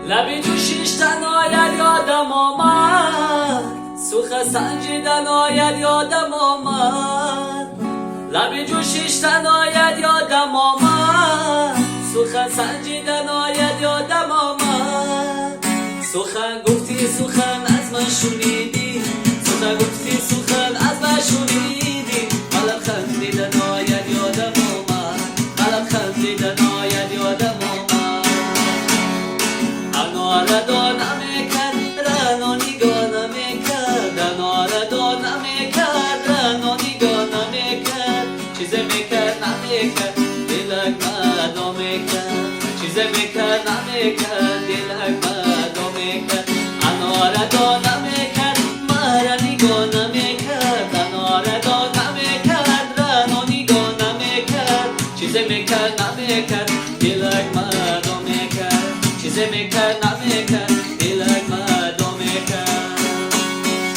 لبی جوشیشتن آید یادم آمد، سوخ سنجیدن آید یادم آمد. لبی جوشیشتن آید یادم آمد، سوخ سنجیدن آید یادم آمد. سخن گفتی سخن از من شنیدی، سخن گفتی سخن از من شنیدی. قلب خندیدن آید یادم آمد، قلب خندیدن آید یادم آمد. اناردا نمیکرد رنا نگاه نمیکرد، اناردا نمیکرد رنا نگاه نمیکرد. چیزی میکرد نمیکرد دلک مدام میکرد، چیزی میکرد نمیکرد دلک مدام میکرد. اناردا نمیکرد مرا نگاه نمیکرد، اناردا نمیکرد رنا نگاه نمیکرد. چیزی میکرد نمیکرد دلک مدام میکرد، چیزی میکرد نمیکرد.